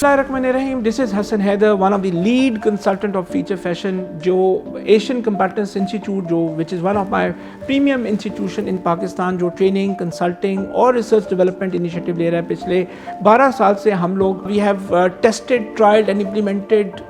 Bismillahirrahmanirrahim. This is Hassan Haider, one of the lead consultant of Feature Fashion, जो Asian Competence Institute, which is one of my premium institution in Pakistan, जो training, consulting और research development initiative ले रहा है पिछले 12 साल से हम लोग we have tested, tried and implemented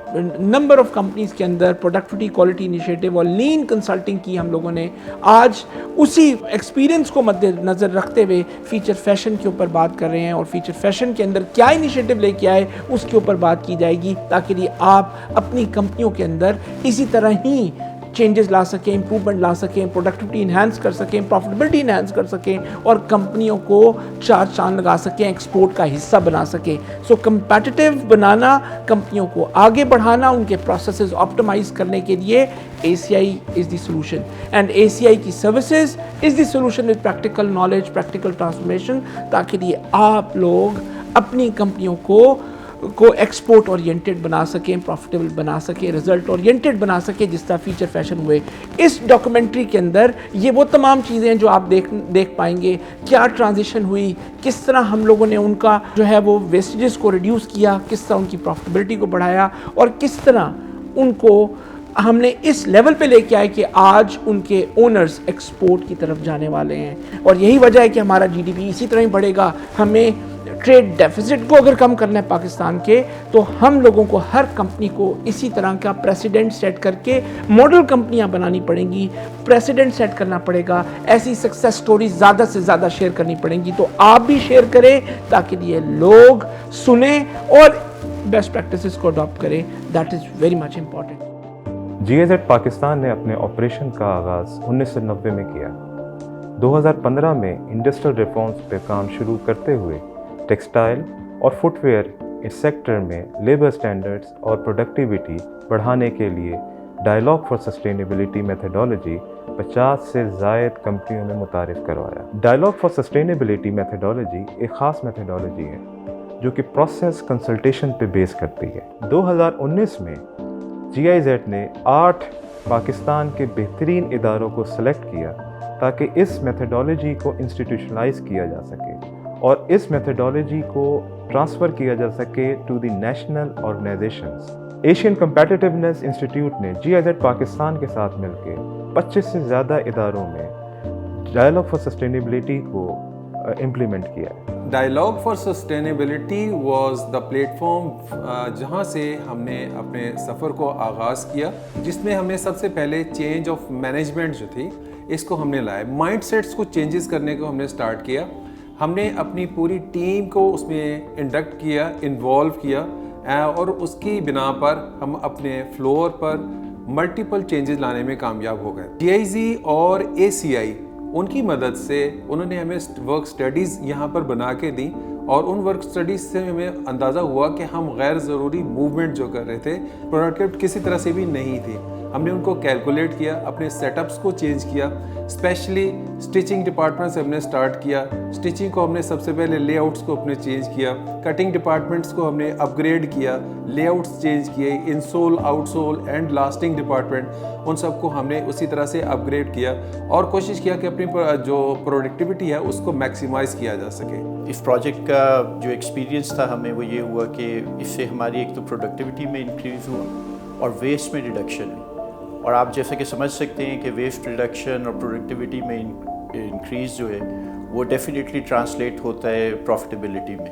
number of companies के अंदर productivity quality initiative और lean consulting की हम लोगों ने. आज उसी experience को मद्देनजर रखते हुए फीचर फैशन के ऊपर बात कर रहे हैं और फीचर फैशन के अंदर क्या इनिशिएटिव लेके आए उसके ऊपर बात की जाएगी, ताकि आप अपनी कंपनियों के अंदर इसी तरह ही चेंजेस ला सकें, इंप्रूवमेंट ला सकें, प्रोडक्टिविटी इन्हांस कर सकें, प्रॉफिटेबिलिटी इन्हांस कर सकें और कंपनियों को चार चांद लगा सकें, एक्सपोर्ट का हिस्सा बना सकें. सो कंपेटिटिव बनाना, कंपनियों को आगे बढ़ाना, उनके प्रोसेसेस ऑप्टिमाइज करने के लिए ACI is the solution and ACI की services is the solution with practical knowledge, practical transformation, ताकि आप लोग अपनी कंपनियों को एक्सपोर्ट ओरिएंटेड बना सकें, प्रॉफिटेबल बना सकें, रिजल्ट ओरिएंटेड बना सकें, जिस तरह फीचर फैशन हुए. इस डॉक्यूमेंट्री के अंदर ये वो तमाम चीज़ें हैं जो आप देख पाएंगे. क्या ट्रांजिशन हुई, किस तरह हम लोगों ने उनका जो है वो वेस्टेजेस को रिड्यूस किया, किस तरह उनकी प्रॉफिटेबिलिटी को बढ़ाया और किस तरह उनको हमने इस लेवल पे लेके आए कि आज उनके ओनर्स एक्सपोर्ट की तरफ जाने वाले हैं. और यही वजह है कि हमारा GDP इसी तरह ही बढ़ेगा. हमें ट्रेड डेफिसिट को अगर कम करना है पाकिस्तान के, तो हम लोगों को हर कंपनी को इसी तरह का प्रेसिडेंट सेट करके मॉडल कंपनियां बनानी पड़ेंगी, प्रेसिडेंट सेट करना पड़ेगा, ऐसी सक्सेस स्टोरीज ज़्यादा से ज़्यादा शेयर करनी पड़ेंगी. तो आप भी शेयर करें ताकि ये लोग सुने और बेस्ट प्रैक्टिसेस को अडॉप्ट करें. That is very much important. GIZ Pakistan ने अपने ऑपरेशन का आगाज़ 1990 में किया. 2015 में इंडस्ट्रियल रिफॉर्म्स पर काम शुरू करते हुए टेक्सटाइल और फुटवेयर इस सेक्टर में लेबर स्टैंडर्ड्स और प्रोडक्टिविटी बढ़ाने के लिए डायलॉग फॉर सस्टेनेबिलिटी मेथडोलॉजी 50 से ज़ायद कंपनियों में मुतारिफ़ करवाया. डायलॉग फॉर सस्टेनेबिलिटी मेथडोलॉजी एक ख़ास मेथडोलॉजी है जो कि प्रोसेस कंसल्टेशन पे बेस करती है. 2019 में GIZ ने 8 पाकिस्तान के बेहतरीन इदारों को सेलेक्ट किया ताकि इस मेथडोलॉजी को इंस्टीट्यूशनलाइज किया जा सके और इस मेथडोलॉजी को ट्रांसफ़र किया जा सके to the national organisations. Asian competitiveness institute ने GIZ पाकिस्तान के साथ मिलकर 25 से ज़्यादा इदारों में डायलॉग फॉर सस्टेनेबिलिटी को इम्प्लीमेंट किया है. Dialogue for sustainability was the platform जहां से हमने अपने सफ़र को आगाज़ किया, जिसमें हमने सबसे पहले चेंज ऑफ मैनेजमेंट जो थी इसको हमने लाया. माइंडसेट्स को चेंजेस करने को हमने स्टार्ट किया. हमने अपनी पूरी टीम को उसमें इंडक्ट किया, इन्वॉल्व किया और उसकी बिना पर हम अपने फ्लोर पर मल्टीपल चेंजेस लाने में कामयाब हो गए. GIZ और ACI उनकी मदद से उन्होंने हमें वर्क स्टडीज़ यहाँ पर बना के दी और उन वर्क स्टडीज़ से हमें अंदाज़ा हुआ कि हम गैर ज़रूरी मूवमेंट जो कर रहे थे प्रोडक्टिव किसी तरह से भी नहीं थी. हमने उनको कैलकुलेट किया, अपने सेटअप्स को चेंज किया. स्पेशली स्टिचिंग डिपार्टमेंट से हमने स्टार्ट किया. स्टिचिंग को हमने सबसे पहले लेआउट्स को अपने चेंज किया. कटिंग डिपार्टमेंट्स को हमने अपग्रेड किया, लेआउट्स चेंज किए. Insole, outsole and lasting department उन सबको हमने उसी तरह से अपग्रेड किया और कोशिश किया कि अपनी जो प्रोडक्टिविटी है उसको मैक्सिमाइज़ किया जा सके. इस प्रोजेक्ट का जो एक्सपीरियंस था हमें वो ये हुआ कि इससे हमारी एक तो प्रोडक्टिविटी में इंक्रीज़ हुआ और वेस्ट में रिडक्शन है. और आप जैसे कि समझ सकते हैं कि वेस्ट रिडक्शन और प्रोडक्टिविटी में इंक्रीज़ जो है वो डेफिनेटली ट्रांसलेट होता है प्रॉफिटेबिलिटी में.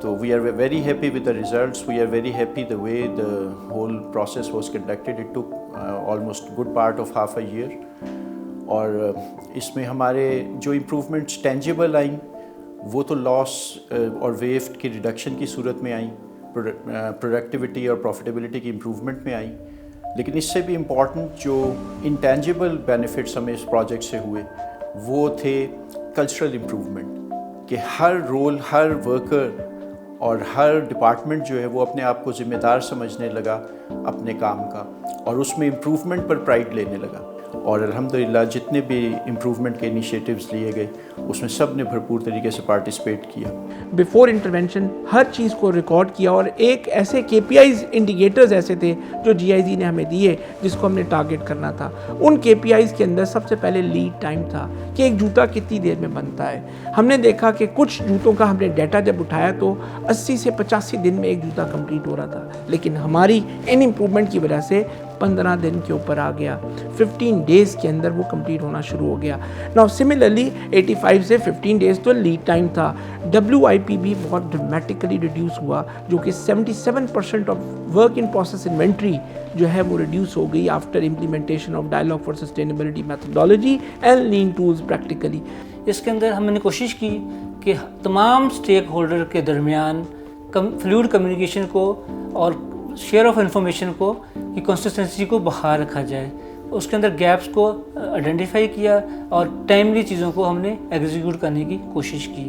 तो we are very happy with the results. We are very happy the way the whole process was conducted. It took almost good part of half a year. और इसमें हमारे जो इम्प्रूवमेंट्स टेंजिबल आई वो तो लॉस और waste की reduction की सूरत में आई, प्रोडक्टिविटी और प्रॉफिटेबिलिटी की इम्प्रूवमेंट में आई. लेकिन इससे भी इम्पॉर्टेंट जो इंटेंजिबल बेनिफिट्स हमें इस प्रोजेक्ट से हुए वो थे कल्चरल इम्प्रूवमेंट, कि हर रोल, हर वर्कर और हर डिपार्टमेंट जो है वो अपने आप को ज़िम्मेदार समझने लगा अपने काम का और उसमें इम्प्रूवमेंट पर प्राइड लेने लगा. اور الحمدللہ جتنے بھی امپروومنٹ کے انیشیٹوز لیے گئے اس میں سب نے بھرپور طریقے سے پارٹیسپیٹ کیا. بیفور انٹرونشن ہر چیز کو ریکارڈ کیا اور ایک ایسے KPIs انڈیکیٹرز ایسے تھے جو GIZ نے ہمیں دیے جس کو ہم نے ٹارگیٹ کرنا تھا. ان KPIs کے اندر سب سے پہلے لیڈ ٹائم تھا کہ ایک جوتا کتنی دیر میں بنتا ہے. ہم نے دیکھا کہ کچھ جوتوں کا ہم نے ڈیٹا جب اٹھایا تو 80 سے 85 دن میں ایک جوتا کمپلیٹ ہو رہا تھا, لیکن ہماری ان امپروومنٹ کی وجہ سے 15 دن کے اوپر آ گیا. 15 ڈیز کے اندر وہ کمپلیٹ ہونا شروع ہو گیا. ناؤ سملرلی 85 سے 15 ڈیز تو لیڈ ٹائم تھا. WIP بھی بہت ڈرامیٹیکلی ریڈیوس ہوا, جو کہ 77% of work in process inventory جو ہے وہ ریڈیوس ہو گئی after implementation of dialogue for sustainability methodology and lean tools practically. اس کے اندر ہم نے کوشش کی کہ تمام اسٹیک ہولڈر کے درمیان فلوئڈ کمیونیکیشن کو اور شیئر آف انفارمیشن کو کی کنسسٹنسی کو بحال رکھا جائے. اس کے اندر گیپس کو آئیڈینٹیفائی کیا اور ٹائملی چیزوں کو ہم نے ایگزیکیوٹ کرنے کی کوشش کی.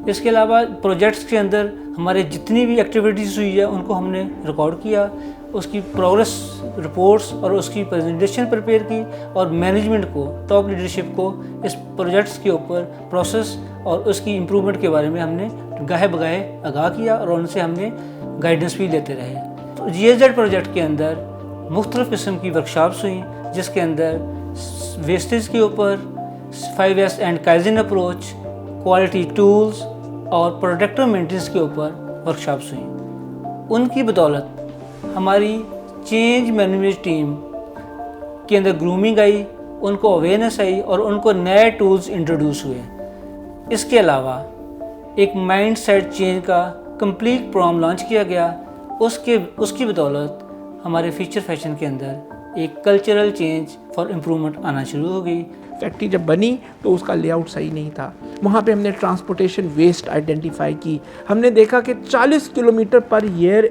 اس کے علاوہ پروجیکٹس کے اندر ہمارے جتنی بھی ایکٹیویٹیز ہوئی ہے ان کو ہم نے ریکارڈ کیا, اس کی پروگریس رپورٹس اور اس کی پریزنٹیشن پریپیئر کی, اور مینجمنٹ کو, ٹاپ لیڈرشپ کو اس پروجیکٹس کے اوپر پروسیس اور اس کی امپرومنٹ کے بارے میں ہم نے گاہے بگاہے آگاہ کیا اور ان سے ہم نے گائیڈنس بھی لیتے رہے. تو GIZ پروجیکٹ کے اندر مختلف قسم کی ورکشاپس ہوئیں جس کے اندر ویسٹیج کے اوپر 5S and kaizen approach, quality tools اور پروڈکٹیو مینٹیننس کے اوپر ورکشاپس ہوئیں. ان کی بدولت ہماری چینج مینجمنٹ ٹیم کے اندر گرومنگ آئی, ان کو اویئرنیس آئی اور ان کو نئے ٹولز انٹروڈیوس ہوئے. اس کے علاوہ ایک مائنڈ سیٹ چینج کا کمپلیٹ پروگرام لانچ کیا گیا. اس کی بدولت ہمارے فیچر فیشن کے اندر ایک کلچرل چینج فار امپرومنٹ آنا شروع ہو گئی. فیکٹری جب بنی تو اس کا لے آؤٹ صحیح نہیں تھا. وہاں پہ ہم نے ٹرانسپورٹیشن ویسٹ آئیڈینٹیفائی کی. ہم نے دیکھا کہ 40 کلومیٹر پر ایئر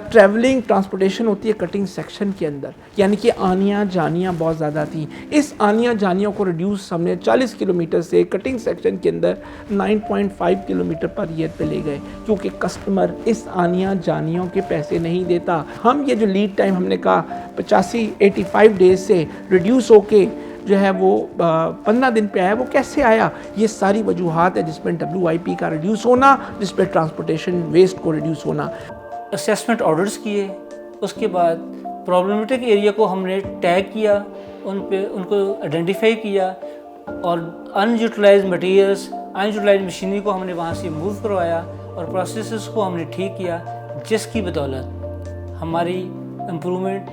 ٹریولنگ ٹرانسپورٹیشن ہوتی ہے کٹنگ سیکشن کے اندر, یعنی کہ آنیاں جانیاں بہت زیادہ تھیں. اس آنیاں جانیوں کو ریڈیوس ہم نے 40 کلومیٹر سے کٹنگ سیکشن کے اندر 9.5 کلومیٹر پر ایئر پہ لے گئے, کیونکہ کسٹمر اس آنیاں جانیوں کے پیسے نہیں دیتا. ہم یہ جو لیڈ ٹائم ہم نے کہا 85 ڈیز سے ریڈیوس ہو کے جو ہے وہ 15 دن پہ آیا, وہ کیسے آیا؟ یہ ساری وجوہات ہے جس میں WIP کا ریڈیوس ہونا, جس پہ ٹرانسپورٹیشن ویسٹ کو ریڈیوس ہونا. اسیسمنٹ آرڈرز کیے, اس کے بعد پرابلمٹک ایریا کو ہم نے ٹیگ کیا, ان کو آئیڈینٹیفائی کیا, اور ان یوٹیلائز مٹیریلز, ان یوٹیلائز مشینری کو ہم نے وہاں سے موو کروایا اور پروسیسز کو ہم نے ٹھیک کیا, جس کی بدولت ہماری امپرومنٹ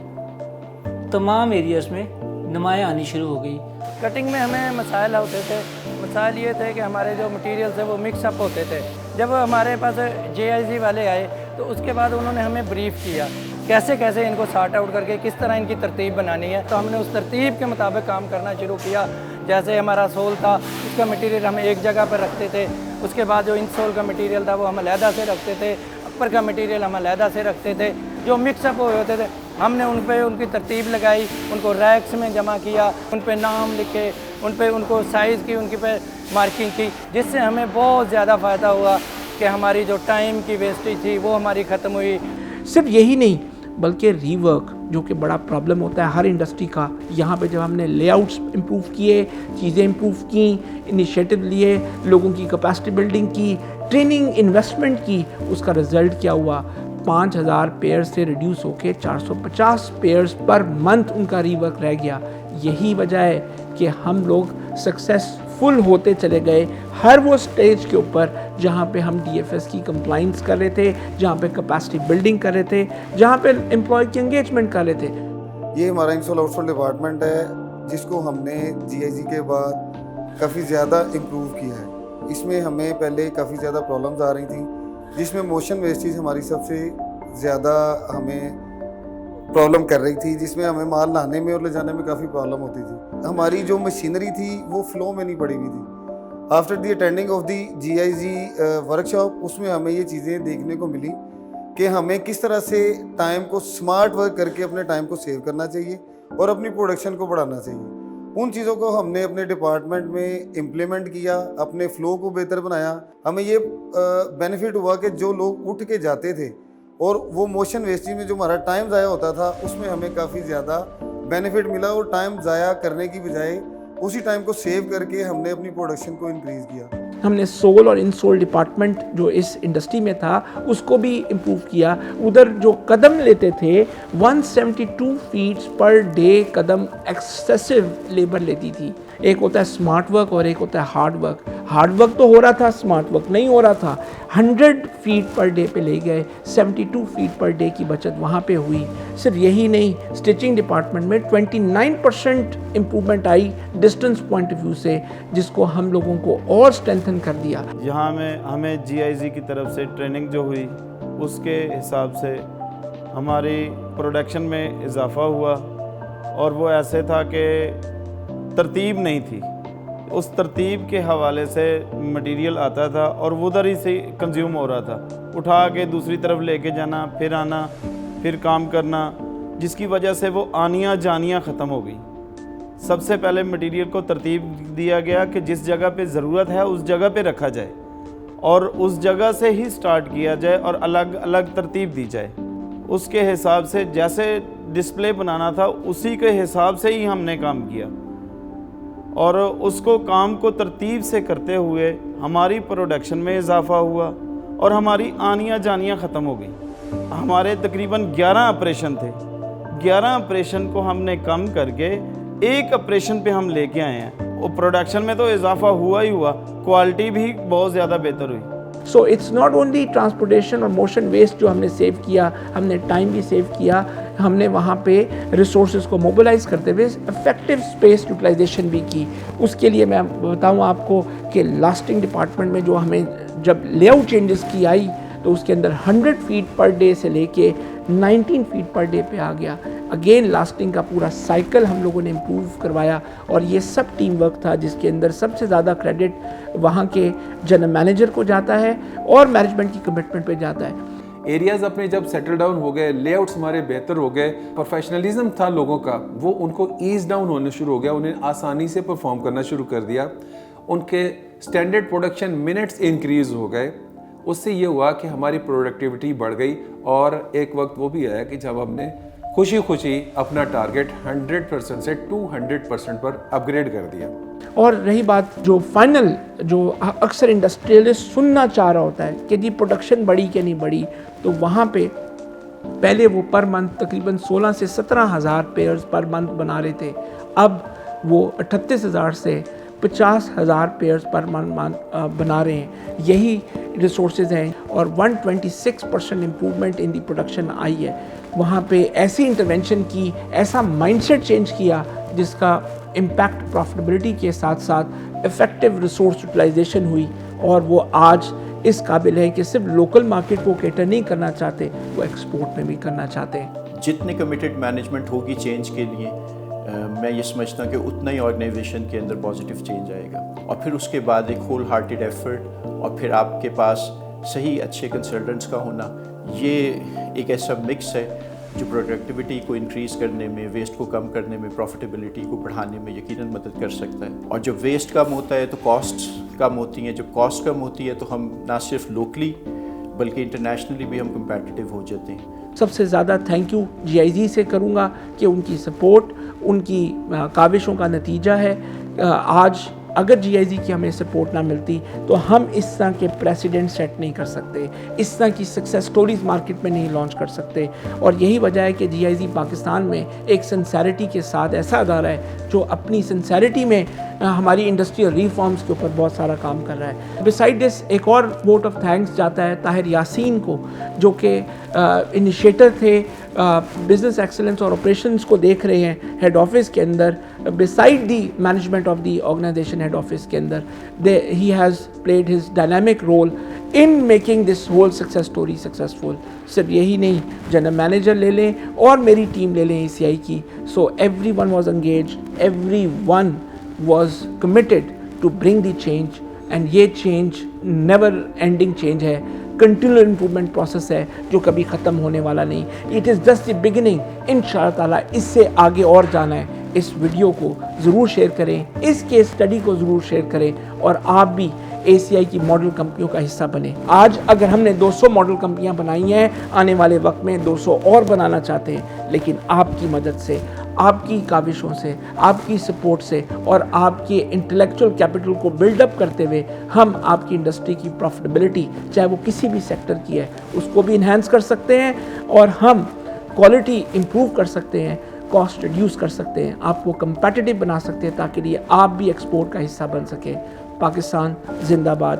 تمام ایریاز میں نمایاں آنی شروع ہو گئی. کٹنگ میں ہمیں مسائل ہوتے تھے. مسائل یہ تھے کہ ہمارے جو مٹیریلز ہیں وہ مکس اپ ہوتے تھے. جب ہمارے پاس GIZ والے آئے تو اس کے بعد انہوں نے ہمیں بریف کیا کیسے ان کو سارٹ آؤٹ کر کے کس طرح ان کی ترتیب بنانی ہے. تو ہم نے اس ترتیب کے مطابق کام کرنا شروع کیا. جیسے ہمارا سول تھا, اس کا مٹیریل ہم ایک جگہ پر رکھتے تھے. اس کے بعد جو ان سول کا مٹیریل تھا وہ ہم علیحدہ سے رکھتے تھے. اپر کا مٹیریل ہم علیحدہ سے رکھتے تھے. جو مکس اپ ہوتے تھے ہم نے ان کی ترتیب لگائی, ان کو ریکس میں جمع کیا, ان پہ نام لکھے, ان کو سائز کی, ان کی پہ مارکنگ کی, جس سے ہمیں بہت زیادہ فائدہ ہوا کہ ہماری جو ٹائم کی ویسٹیج تھی وہ ہماری ختم ہوئی. صرف یہی نہیں بلکہ ری ورک جو کہ بڑا پرابلم ہوتا ہے ہر انڈسٹری کا. یہاں پہ جب ہم نے لے آؤٹس امپروو کیے, چیزیں امپروو کیں, انیشیٹو لیے, لوگوں کی کیپیسٹی بلڈنگ کی, ٹریننگ انویسٹمنٹ کی, اس کا رزلٹ کیا ہوا؟ 5000 پیئرز سے ریڈیوس ہو کے 450 پیئرز پر منتھ ان کا ری ورک رہ گیا. یہی وجہ ہے کہ ہم لوگ سکسیسفل ہوتے چلے گئے ہر وہ سٹیج کے اوپر جہاں پہ ہم DFS کی کمپلائنس کر رہے تھے, جہاں پہ کیپیسٹی بلڈنگ کر رہے تھے, جہاں پہ امپلائی کی انگیجمنٹ کر رہے تھے. یہ ہمارا انسٹال آؤٹ سورس ڈپارٹمنٹ ہے جس کو ہم نے GIZ کے بعد کافی زیادہ امپروو کیا ہے. اس میں ہمیں پہلے کافی زیادہ پرابلمز آ رہی تھیں, جس میں موشن ویسٹیج ہماری سب سے زیادہ ہمیں پرابلم کر رہی تھی, جس میں ہمیں مال لانے میں اور لے جانے میں کافی پرابلم ہوتی تھی. ہماری جو مشینری تھی وہ فلو میں نہیں پڑی ہوئی تھی. After the attending of the GIZ workshop اس میں ہمیں یہ چیزیں دیکھنے کو ملی کہ ہمیں کس طرح سے ٹائم کو سمارٹ ورک کر کے اپنے ٹائم کو سیو کرنا چاہیے اور اپنی پروڈکشن کو بڑھانا چاہیے. ان چیزوں کو ہم نے اپنے ڈپارٹمنٹ میں امپلیمنٹ کیا, اپنے فلو کو بہتر بنایا. ہمیں یہ بینیفٹ ہوا کہ جو لوگ اٹھ کے جاتے تھے اور وہ موشن ویسٹیج میں جو ہمارا ٹائم ضائع ہوتا تھا اس میں ہمیں کافی زیادہ बेनिफिट मिला और टाइम ज़ाया करने की बजाय उसी टाइम को सेव करके हमने अपनी प्रोडक्शन को इंक्रीज़ किया। हमने सोल और इनसोल डिपार्टमेंट जो इस इंडस्ट्री में था उसको भी इम्प्रूव किया। उधर जो कदम लेते थे 172 फीट्स पर डे कदम एक्सेसिव लेबर लेती थी। एक होता है स्मार्ट वर्क और एक होता है हार्ड वर्क। हार्ड वर्क तो हो रहा था, स्मार्ट वर्क नहीं हो रहा था। 100 फीट पर डे पे ले गए, 72 फीट पर डे की बचत वहाँ पे हुई। सिर्फ यही नहीं, स्टिचिंग डिपार्टमेंट में 29% improvement I distance point of view से, जिसको हम लोगों को और स्ट्रेंथन कर दिया। यहाँ में हमें GIZ की तरफ से ट्रेनिंग जो हुई उसके हिसाब से हमारी प्रोडक्शन में इजाफा हुआ, और वो ऐसे था कि तरतीब नहीं थी। उस तरतीब के हवाले से मटेरियल आता था और वो उधर ही से कंज्यूम हो रहा था, उठा के दूसरी तरफ लेके जाना, फिर आना, फिर काम करना, जिसकी वजह से वो आनियाँ जानियाँ ख़त्म हो गई। सबसे पहले मटेरियल को तरतीब दिया गया कि जिस जगह पे ज़रूरत है उस जगह पे रखा जाए और उस जगह से ही स्टार्ट किया जाए और अलग अलग तरतीब दी जाए। उसके हिसाब से जैसे डिस्प्ले बनाना था उसी के हिसाब से ही हमने काम किया, और उसको काम को तरतीब से करते हुए हमारी प्रोडक्शन में इजाफा हुआ और हमारी आनियाँ जानियाँ ख़त्म हो गई। हमारे तकरीबन 11 ऑपरेशन थे, 11 ऑपरेशन को हमने कम करके एक ऑपरेशन पे हम लेके आए हैं। वो प्रोडक्शन में तो इजाफा हुआ ही हुआ, क्वालिटी भी बहुत ज़्यादा बेहतर हुई। So it's not only transportation और मोशन वेस्ट जो हमने सेव किया, हमने टाइम भी सेव किया। हमने वहाँ पे रिसोर्सेज को मोबिलाइज करते हुए इफेक्टिव स्पेस यूटिलाइजेशन भी की। उसके लिए मैं बताऊँ आपको कि लास्टिंग डिपार्टमेंट में जो हमें जब लेआउट चेंजेस की आई तो उसके अंदर 100 फीट पर डे से लेके 19 फीट पर डे पे आ गया। अगेन लास्टिंग का पूरा साइकिल हम लोगों ने इम्प्रूव करवाया, और ये सब टीम वर्क था जिसके अंदर सबसे ज़्यादा क्रेडिट वहाँ के जनरल मैनेजर को जाता है और मैनेजमेंट की कमिटमेंट पे जाता है। एरियाज़ अपने जब सेटल डाउन हो गए, लेआउट्स हमारे बेहतर हो गए, प्रोफेशनलिज्म था लोगों का, वो उनको ईज डाउन होने शुरू हो गया, उन्हें आसानी से परफॉर्म करना शुरू कर दिया। उनके स्टैंडर्ड प्रोडक्शन मिनट्स इंक्रीज़ हो गए। उससे ये हुआ कि हमारी प्रोडक्टिविटी बढ़ गई, और एक वक्त वो भी आया कि जब हमने खुशी खुशी अपना टारगेट 100% से 200% पर अपग्रेड कर दिया। और रही बात जो फाइनल, जो अक्सर इंडस्ट्रियलिस्ट सुनना चाह रहा होता है कि जी प्रोडक्शन बढ़ी कि नहीं बढ़ी, तो वहाँ पे पहले वो पर मंथ तकरीबन 16 से 17 हज़ार पेयर्स पर मंथ बना रहे थे। अब वो 38,000 से 50,000 पेयर्स पर मंथ बना रहे हैं। यही रिसोर्सेज हैं, और 126% improvement in the production I है। वहाँ पे ऐसी इंटरवेंशन की, ऐसा माइंडसेट चेंज किया जिसका इम्पैक्ट प्रॉफिटेबिलिटी के साथ साथ इफ़ेक्टिव रिसोर्स यूटिलाइजेशन हुई, और वो आज इस काबिल है कि सिर्फ लोकल मार्केट को कैटर नहीं करना चाहते, वो एक्सपोर्ट में भी करना चाहते हैं। जितनी कमिटेड मैनेजमेंट होगी चेंज के लिए, मैं ये समझता हूँ कि उतना ही ऑर्गेनाइजेशन के अंदर पॉजिटिव चेंज आएगा, और फिर उसके बाद एक होल हार्टेड एफर्ट, और फिर आपके पास सही अच्छे कंसल्टेंट्स का होना, ये एक ऐसा मिक्स है जो प्रोडक्टिविटी को इंक्रीज़ करने में, वेस्ट को कम करने में, प्रॉफिटेबिलिटी को बढ़ाने में यकीनन मदद कर सकता है। और जब वेस्ट कम होता है तो कॉस्ट्स कम होती हैं, जब कॉस्ट कम होती है तो हम ना सिर्फ लोकली बल्कि इंटरनेशनली भी हम कंपेटिटिव हो जाते हैं। सबसे ज़्यादा थैंक यू GIZ से करूँगा कि उनकी सपोर्ट, उनकी काविशों का नतीजा है। आज अगर GIZ की हमें सपोर्ट ना मिलती तो हम इस तरह के प्रेसिडेंट सेट नहीं कर सकते, इस तरह की सक्सेस स्टोरीज मार्केट में नहीं लॉन्च कर सकते। और यही वजह है कि GIZ पाकिस्तान में एक सिंसेरिटी के साथ ऐसा अदारा है जो अपनी सिंसेरिटी में हमारी इंडस्ट्रियल रिफॉर्म्स के ऊपर बहुत सारा काम कर रहा है। बिसाइड दिस एक और वोट ऑफ थैंक्स जाता है ताहिर यासीन को, जो कि इनिशिएटर थे, बिजनेस एक्सेलेंस और ऑपरेशंस को देख रहे हैं हेड ऑफिस के अंदर, beside the management of the organisation head office के अंदर। He has played his dynamic role in making this whole success story successful. सिर्फ यही नहीं, जनरल मैनेजर ले लें और मेरी टीम ले लें ACI की, so every one was engage, every one was committed to bring the change, and ये change never ending change है, continual improvement process है जो कभी ख़त्म होने वाला नहीं। It is just the beginning, इंशाअल्लाह ताला इससे आगे और जाना है। इस वीडियो को ज़रूर शेयर करें, इस केस स्टडी को ज़रूर शेयर करें, और आप भी ACI की मॉडल कंपनियों का हिस्सा बने। आज अगर हमने 200 मॉडल कंपनियां बनाई हैं, आने वाले वक्त में 200 और बनाना चाहते हैं, लेकिन आपकी मदद से, आपकी काविशों से, आपकी सपोर्ट से और आपके इंटेलेक्चुअल कैपिटल को बिल्डअप करते हुए हम आपकी इंडस्ट्री की प्रॉफिटेबिलिटी, चाहे वो किसी भी सेक्टर की है, उसको भी इन्हांस कर सकते हैं और हम क्वालिटी इंप्रूव कर सकते हैं, कॉस्ट रिड्यूस कर सकते हैं, आपको कंपेटिटिव बना सकते हैं ताकि लिए आप भी एक्सपोर्ट का हिस्सा बन सकें। पाकिस्तान जिंदाबाद,